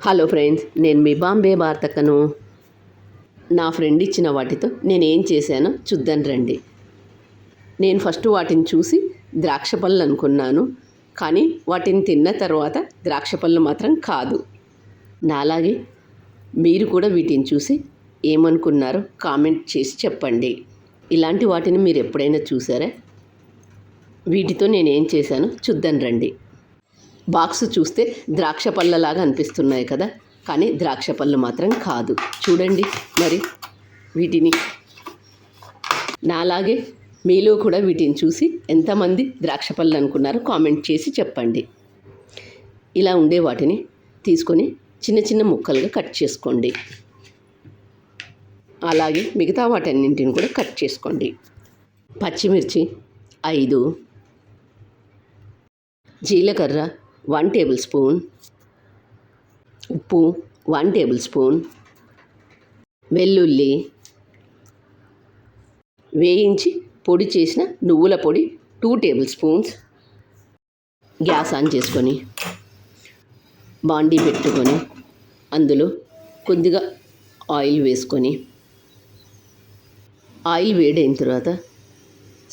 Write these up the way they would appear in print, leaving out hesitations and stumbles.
Hello friends, నేను మీ బాంబే వార్తకను. నా friend ఇచ్చిన వాటితో నేను ఏం చేశానో చూద్దాం రండి. నేను ఫస్ట్ వాటిని చూసి ద్రాక్ష పళ్ళు అనుకున్నాను, కానీ వాటిని తిన్న తర్వాత ద్రాక్ష పళ్ళు మాత్రం కాదు. నాలాగే మీరు కూడా వీటిని చూసి ఏమనుకున్నారో కామెంట్ చేసి చెప్పండి. ఇలాంటి వాటిని మీరు ఎప్పుడైనా చూసారా? వీటితో నేను ఏం చేశానో చూద్దాం రండి. బాక్స్ చూస్తే ద్రాక్ష పళ్ళలాగా అనిపిస్తున్నాయి కదా, కానీ ద్రాక్ష పళ్ళు మాత్రం కాదు. చూడండి మరి వీటిని. నాలాగే మీలో కూడా వీటిని చూసి ఎంతమంది ద్రాక్ష పళ్ళు అనుకున్నారో కామెంట్ చేసి చెప్పండి. ఇలా ఉండే వాటిని తీసుకొని చిన్న చిన్న ముక్కలుగా కట్ చేసుకోండి. అలాగే మిగతా వాటన్నింటిని కూడా కట్ చేసుకోండి. పచ్చిమిర్చి 5, జీలకర్ర 1 టేబుల్ స్పూన్, ఉప్పు 1 టేబుల్ స్పూన్, వెల్లుల్లి, వేయించి పొడి చేసిన నువ్వుల పొడి 2 టేబుల్ స్పూన్స్. గ్యాస్ ఆన్ చేసుకొని బాండీ పెట్టుకొని అందులో కొద్దిగా ఆయిల్ వేసుకొని, ఆయిల్ వేడైన తర్వాత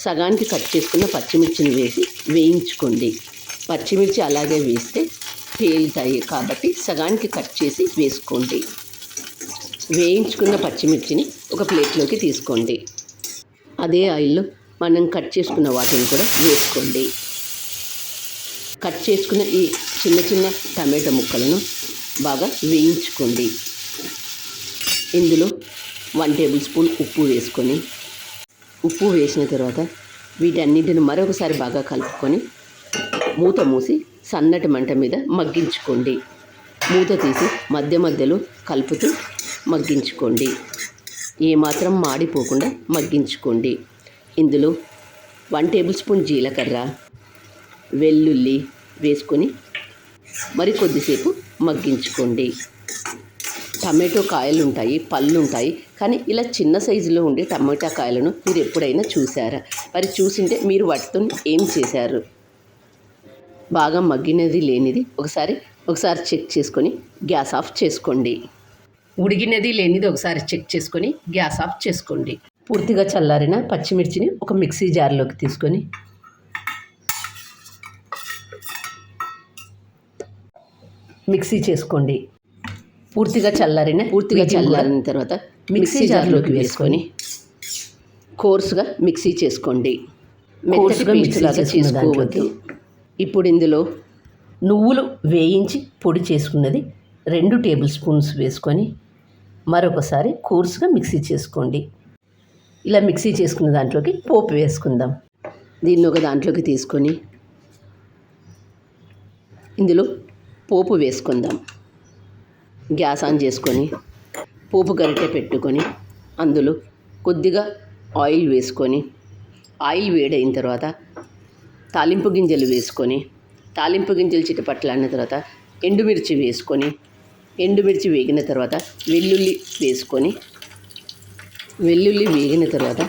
సగానికి కట్ చేసుకున్న పచ్చిమిర్చిని వేసి వేయించుకోండి. పచ్చిమిర్చి అలాగే వేస్తే పేలుతాయి కాబట్టి సగానికి కట్ చేసి వేసుకోండి. వేయించుకున్న పచ్చిమిర్చిని ఒక ప్లేట్లోకి తీసుకోండి. అదే ఆయిల్లో మనం కట్ చేసుకున్న వాటిని కూడా వేసుకోండి. కట్ చేసుకున్న ఈ చిన్న చిన్న టమాటో ముక్కలను బాగా వేయించుకోండి. ఇందులో 1 టేబుల్ స్పూన్ ఉప్పు వేసుకొని, ఉప్పు వేసిన తర్వాత వీటన్నిటిని మరొకసారి బాగా కలుపుకొని మూత మూసి సన్నటి మంట మీద మగ్గించుకోండి. మూత తీసి మధ్య మధ్యలో కలుపుతూ మగ్గించుకోండి. ఏమాత్రం మాడిపోకుండా మగ్గించుకోండి. ఇందులో 1 టేబుల్ స్పూన్ జీలకర్ర, వెల్లుల్లి వేసుకొని మరి కొద్దిసేపు మగ్గించుకోండి. టమాటో కాయలు ఉంటాయి, పళ్ళు ఉంటాయి, కానీ ఇలా చిన్న సైజులో ఉండే టమాటా కాయలను మీరు ఎప్పుడైనా చూసారా? మరి చూసింటే మీరు వాటితో ఏం చేశారు? బాగా మగ్గినది లేనిది ఒకసారి చెక్ చేసుకొని గ్యాస్ ఆఫ్ చేసుకోండి. ఉడికినది లేనిది ఒకసారి చెక్ చేసుకొని గ్యాస్ ఆఫ్ చేసుకోండి. పూర్తిగా చల్లారిన పచ్చిమిర్చిని ఒక మిక్సీ జార్లోకి తీసుకొని మిక్సీ చేసుకోండి. పూర్తిగా చల్లారిన తర్వాత మిక్సీ జార్లోకి వేసుకొని కోర్సుగా మిక్సీ చేసుకోండి. కోర్సుగా మిక్సీలాగా చేసుకోవద్దు. ఇప్పుడు ఇందులో నువ్వులు వేయించి పొడి చేసుకున్నది 2 టేబుల్ స్పూన్స్ వేసుకొని మరొకసారి కోర్సుగా మిక్సీ చేసుకోండి. ఇలా మిక్సీ చేసుకున్న దాంట్లోకి పోపు వేసుకుందాం. దీన్ని ఒక దాంట్లోకి తీసుకొని ఇందులో పోపు వేసుకుందాం. గ్యాస్ ఆన్ చేసుకొని పోపు గరిటె పెట్టుకొని అందులో కొద్దిగా ఆయిల్ వేసుకొని, ఆయిల్ వేడైన తర్వాత తాలింపు గింజలు వేసుకొని, తాలింపు గింజలు చిటపట్లాడిన తర్వాత ఎండుమిర్చి వేసుకొని, ఎండుమిర్చి వేగిన తర్వాత వెల్లుల్లి వేసుకొని, వెల్లుల్లి వేగిన తర్వాత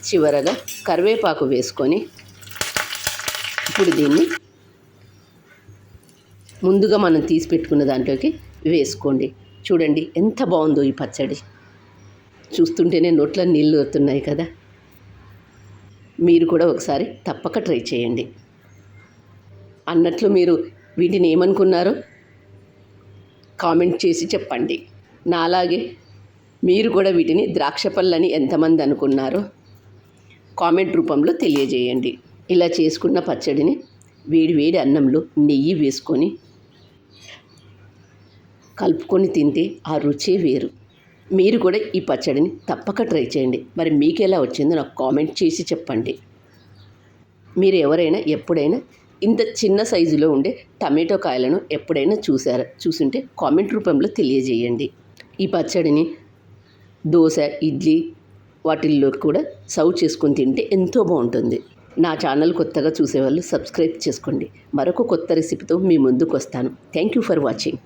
చివరగా కరివేపాకు వేసుకొని, ఇప్పుడు దీన్ని ముందుగా మనం తీసి పెట్టుకున్న దాంట్లోకి వేసుకోండి. చూడండి ఎంత బాగుందో ఈ పచ్చడి. చూస్తుంటేనే నోట్లో నీళ్ళు వస్తున్నాయి కదా. మీరు కూడా ఒకసారి తప్పక ట్రై చేయండి. అన్నట్లు మీరు వీటిని ఏమనుకున్నారో కామెంట్ చేసి చెప్పండి. నాలాగే మీరు కూడా వీటిని ద్రాక్ష పళ్ళని ఎంతమంది అనుకున్నారో కామెంట్ రూపంలో తెలియజేయండి. ఇలా చేసుకున్న పచ్చడిని వేడి వేడి అన్నంలో నెయ్యి వేసుకొని కలుపుకొని తింటే ఆ రుచే వేరు. మీరు కూడా ఈ పచ్చడిని తప్పక ట్రై చేయండి. మరి మీకు ఎలా వచ్చిందో నాకు కామెంట్ చేసి చెప్పండి. మీరు ఎవరైనా ఎప్పుడైనా ఇంత చిన్న సైజులో ఉండే టమాటో కాయలను ఎప్పుడైనా చూసారా? చూసుంటే కామెంట్ రూపంలో తెలియజేయండి. ఈ పచ్చడిని దోశ, ఇడ్లీ వాటిల్లో కూడా సర్వ్ చేసుకొని తింటే ఎంతో బాగుంటుంది. నా ఛానల్ కొత్తగా చూసేవాళ్ళు సబ్స్క్రైబ్ చేసుకోండి. మరొక కొత్త రెసిపీతో మీ ముందుకు వస్తాను. Thank you for watching.